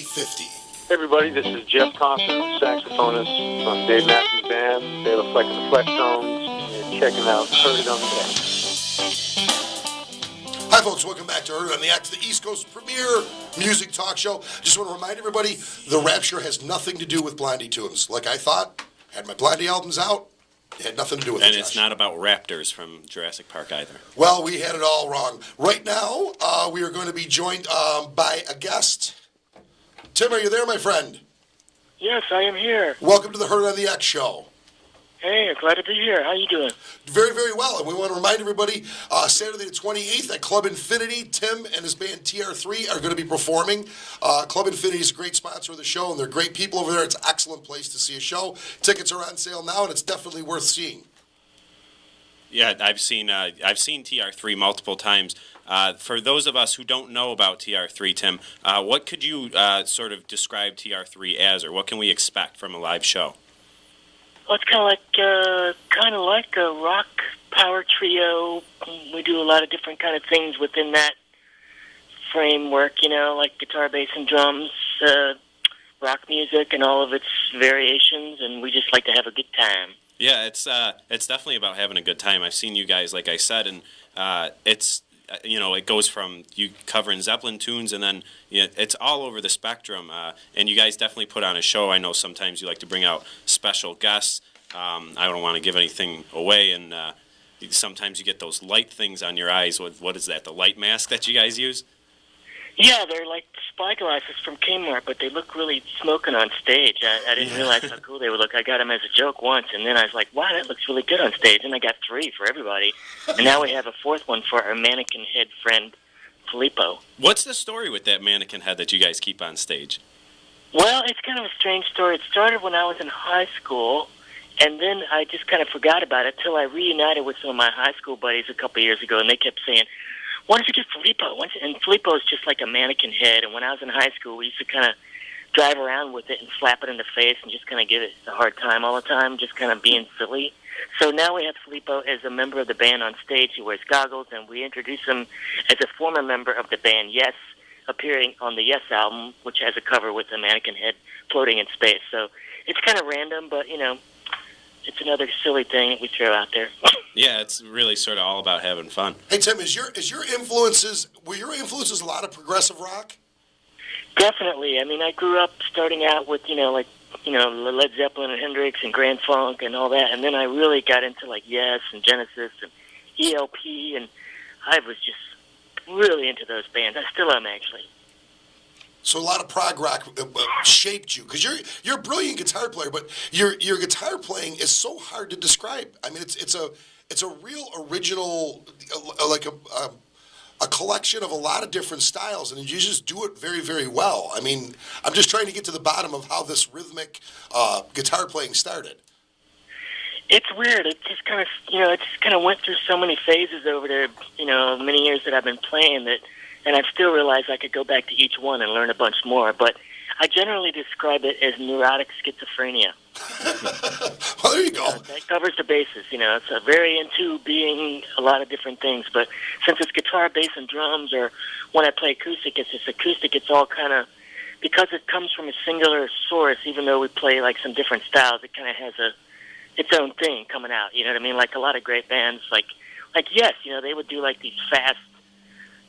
50. Hey everybody, this is Jeff Thompson, saxophonist from Dave Matthews Band. They look like the Flex Tones. You're checking out Heard It on the Deck. Hi folks, welcome back to Heard It on the Act, the East Coast premier music talk show. Just want to remind everybody, The Rapture has nothing to do with Blondie tunes. Like I thought, had my Blondie albums out, it had nothing to do with it. And it's not about raptors from Jurassic Park either. Well, we had it all wrong. Right now, we are going to be joined by a guest. Tim, are you there, my friend? Yes, I am here. Welcome to the Heard It on the X show. Hey, glad to be here. How you doing? Very, very well. And we want to remind everybody, Saturday the 28th at Club Infinity, Tim and his band TR3 are going to be performing. Club Infinity is a great sponsor of the show, and they're great people over there. It's an excellent place to see a show. Tickets are on sale now, and it's definitely worth seeing. Yeah, I've seen TR3 multiple times. For those of us who don't know about TR3, Tim, what could you sort of describe TR3 as, or what can we expect from a live show? Well, it's kind of like a rock power trio. We do a lot of different kind of things within that framework, you know, like guitar, bass, and drums, rock music, and all of its variations. And we just like to have a good time. Yeah, it's definitely about having a good time. I've seen you guys, like I said, and it's. You know, it goes from you covering Zeppelin tunes, and then it's all over the spectrum. And you guys definitely put on a show. I know sometimes you like to bring out special guests. I don't want to give anything away, and sometimes you get those light things on your eyes. What is that, the light mask that you guys use? Yeah, they're like spy glasses from Kmart, but they look really smoking on stage. I didn't realize how cool they would look. I got them as a joke once, and then I was like, wow, that looks really good on stage. And I got 3 for everybody. And now we have a 4th one for our mannequin head friend, Filippo. What's the story with that mannequin head that you guys keep on stage? Well, it's kind of a strange story. It started when I was in high school, and then I just kind of forgot about it until I reunited with some of my high school buddies a couple of years ago, and they kept saying, why don't you get Filippo? And Filippo is just like a mannequin head. And when I was in high school, we used to kind of drive around with it and slap it in the face and just kind of give it a hard time all the time, just kind of being silly. So now we have Filippo as a member of the band on stage. He wears goggles, and we introduce him as a former member of the band Yes, appearing on the Yes album, which has a cover with a mannequin head floating in space. So it's kind of random, but, you know, it's another silly thing that we throw out there. Yeah, it's really sort of all about having fun. Hey Tim, were your influences a lot of progressive rock? Definitely. I mean, I grew up starting out with, Led Zeppelin and Hendrix and Grand Funk and all that, and then I really got into like Yes and Genesis and ELP, and I was just really into those bands. I still am, actually. So a lot of prog rock shaped you, because you're a brilliant guitar player, but your guitar playing is so hard to describe. I mean, it's a real original, like a collection of a lot of different styles, and you just do it very, very well. I mean, I'm just trying to get to the bottom of how this rhythmic guitar playing started. It's weird. It just kind of went through so many phases over the many years that I've been playing that. And I've still realized I could go back to each one and learn a bunch more. But I generally describe it as neurotic schizophrenia. Well, there you go. That covers the bases. It's a very into being a lot of different things. But since it's guitar, bass, and drums, or when I play acoustic, it's just acoustic. It's all kind of, because it comes from a singular source, even though we play like some different styles, it kind of has its own thing coming out. You know what I mean? Like a lot of great bands, like Yes, they would do like these fast,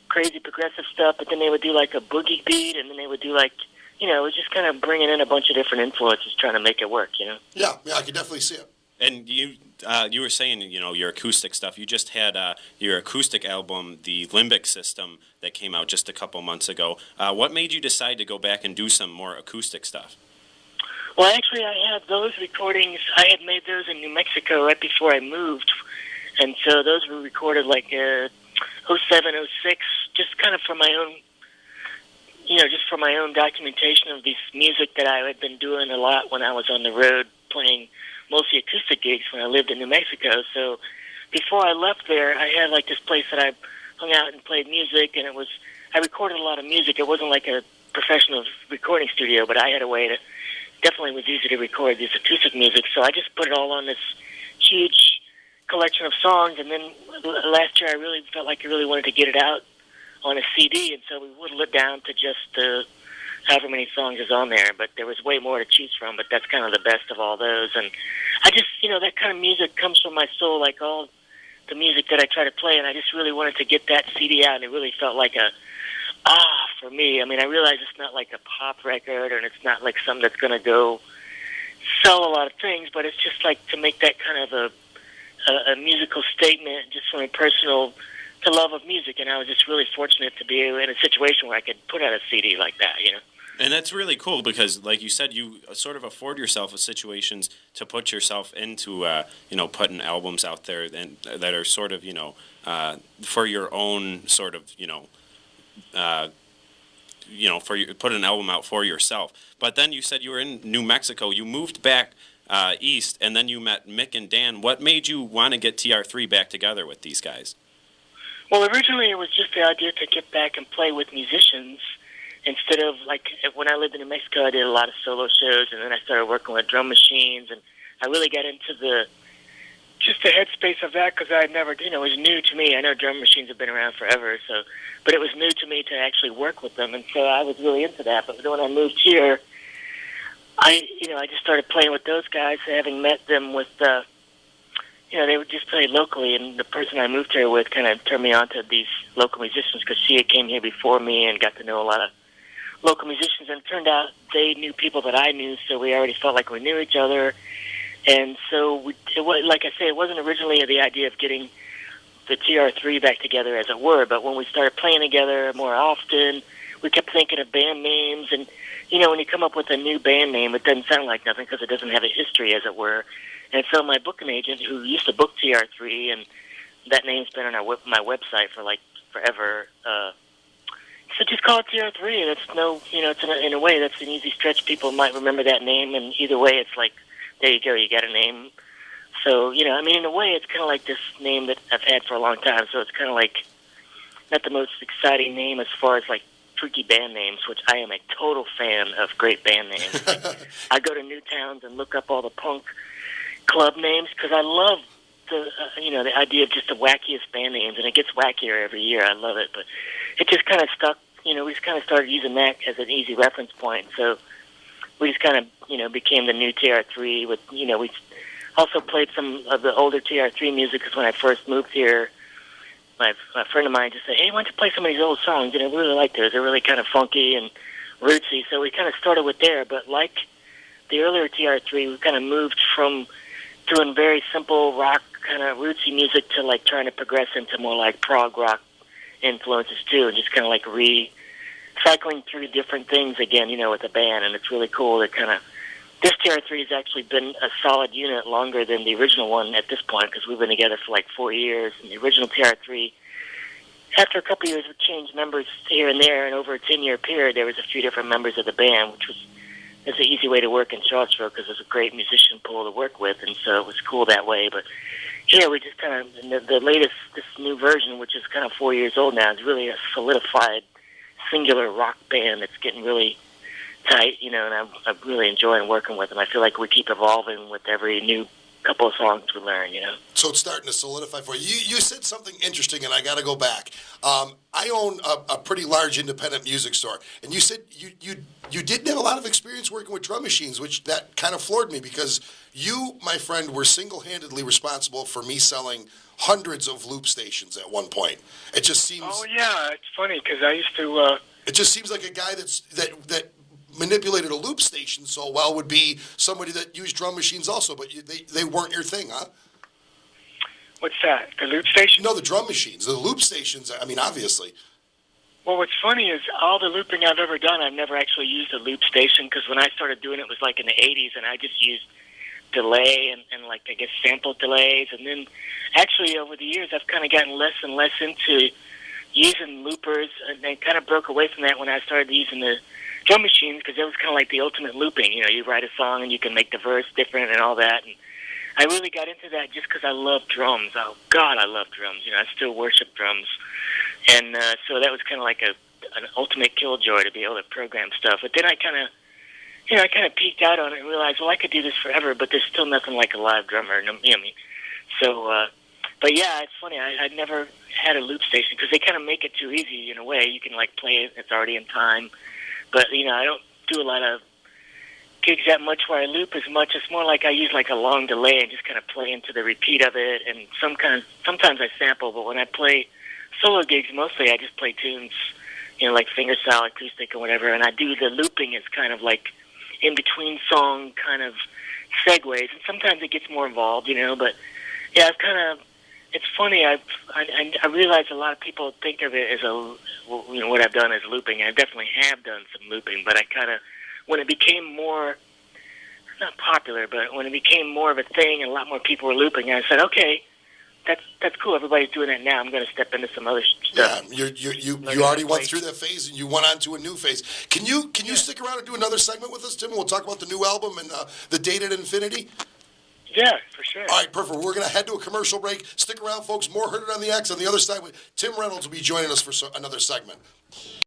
crazy progressive stuff, but then they would do like a boogie beat, and then they would do like, it was just kind of bringing in a bunch of different influences trying to make it work, Yeah, I can definitely see it. And you were saying, your acoustic stuff. You just had your acoustic album, The Limbic System, that came out just a couple months ago. What made you decide to go back and do some more acoustic stuff? Well, actually, I had those recordings. I had made those in New Mexico right before I moved, and so those were recorded like 07, 06, just kind of for my own, just for my own documentation of this music that I had been doing a lot when I was on the road playing mostly acoustic gigs when I lived in New Mexico. So before I left there, I had like this place that I hung out and played music, and I recorded a lot of music. It wasn't like a professional recording studio, but I had a way to, definitely was easy to record this acoustic music. So I just put it all on this huge collection of songs, and then last year I really felt like I really wanted to get it out on a CD, and so we whittled it down to just however many songs is on there, but there was way more to choose from, but that's kind of the best of all those. And I just, that kind of music comes from my soul, like all the music that I try to play, and I just really wanted to get that CD out, and it really felt like for me. I mean, I realize it's not like a pop record, and it's not like something that's going to go sell a lot of things, but it's just like to make that kind of a musical statement just from a personal to love of music, and I was just really fortunate to be in a situation where I could put out a CD like that. And that's really cool because, like you said, you sort of afford yourself with situations to put yourself into, putting albums out there and that are sort of, for your own sort of, put an album out for yourself. But then you said you were in New Mexico. You moved back east, and then you met Mick and Dan. What made you want to get TR3 back together with these guys? Well, originally it was just the idea to get back and play with musicians instead of, like, when I lived in New Mexico, I did a lot of solo shows, and then I started working with drum machines, and I really got into the headspace of that because I had never, it was new to me. I know drum machines have been around forever, but it was new to me to actually work with them, and so I was really into that. But when I moved here, I just started playing with those guys, having met them with they would just play locally, and the person I moved here with kind of turned me on to these local musicians because she came here before me and got to know a lot of local musicians, and it turned out they knew people that I knew, so we already felt like we knew each other. And so, like I say, it wasn't originally the idea of getting the TR3 back together, as it were, but when we started playing together more often, we kept thinking of band names, and, when you come up with a new band name, it doesn't sound like nothing because it doesn't have a history, as it were. And so my booking agent, who used to book TR3, and that name's been on my website for, like, forever, so just call it TR3. That's it's in a way, that's an easy stretch. People might remember that name, and either way, it's like, there you go, you got a name. So, in a way, it's kind of like this name that I've had for a long time, so it's kind of like not the most exciting name as far as, like, freaky band names, which I am a total fan of great band names. Like, I go to new towns and look up all the punk club names because I love the idea of just the wackiest band names, and it gets wackier every year. I love it, but it just kind of stuck. We just kind of started using that as an easy reference point. So we just kind of became the new TR3. With we also played some of the older TR3 music because when I first moved here, my friend of mine just said, "Hey, why don't you play some of these old songs?" And I really liked those. They're really kind of funky and rootsy. So we kind of started with there. But like the earlier TR3, we kind of moved from doing very simple rock kind of rootsy music to like trying to progress into more like prog rock influences too, and just kind of like cycling through different things again, with the band. And it's really cool that kind of this TR3 has actually been a solid unit longer than the original one at this point because we've been together for like 4 years. And the original TR3, after a couple of years, we changed members here and there, and over a 10-year period, there was a few different members of the band, which was it's an easy way to work in Charlottesville because there's a great musician pool to work with, and so it was cool that way. But here we just kind of, the latest, this new version, which is kind of 4 years old now, is really a solidified, singular rock band that's getting really tight, and I'm really enjoying working with them. I feel like we keep evolving with every new couple of songs we learn, So it's starting to solidify for you. You said something interesting, and I got to go back. I own a pretty large independent music store, and you said you didn't have a lot of experience working with drum machines, which that kind of floored me because you, my friend, were single-handedly responsible for me selling hundreds of loop stations at one point. It just seems. Oh yeah, it's funny because I used to. It just seems like a guy that manipulated a loop station so well would be somebody that used drum machines also, but they weren't your thing, huh? What's that? The loop station? No, the drum machines. The loop stations, I mean, obviously. Well, what's funny is all the looping I've ever done, I've never actually used a loop station because when I started doing it, it was like in the 80s, and I just used delay and like, I guess, sample delays. And then actually over the years, I've kind of gotten less and less into using loopers, and I kind of broke away from that when I started using the drum machines because it was kind of like the ultimate looping. You write a song and you can make the verse different and all that. And I really got into that just because I love drums. Oh, God, I love drums. I still worship drums. And so that was kind of like an ultimate killjoy to be able to program stuff. But then I kind of peeked out on it and realized, well, I could do this forever, but there's still nothing like a live drummer. So, but yeah, it's funny. I never had a loop station because they kind of make it too easy in a way. You can like play it; it's already in time. But I don't do a lot of gigs that much where I loop as much. It's more like I use like a long delay and just kind of play into the repeat of it. And sometimes I sample, but when I play solo gigs, mostly I just play tunes, like fingerstyle, acoustic, or whatever. And I do the looping as kind of like in between song kind of segues, and sometimes it gets more involved, But yeah, it's funny. I realize a lot of people think of it as what I've done as looping. I definitely have done some looping, but when it became more, not popular, but when it became more of a thing and a lot more people were looping, I said, okay, that's cool. Everybody's doing that now. I'm going to step into some other stuff. Yeah, you already went through that phase and you went on to a new phase. Can you stick around and do another segment with us, Tim? And we'll talk about the new album and the Date at Infinity. Yeah, for sure. All right, perfect. We're going to head to a commercial break. Stick around, folks. More Heard It on the X. On the other side, Tim Reynolds will be joining us for another segment.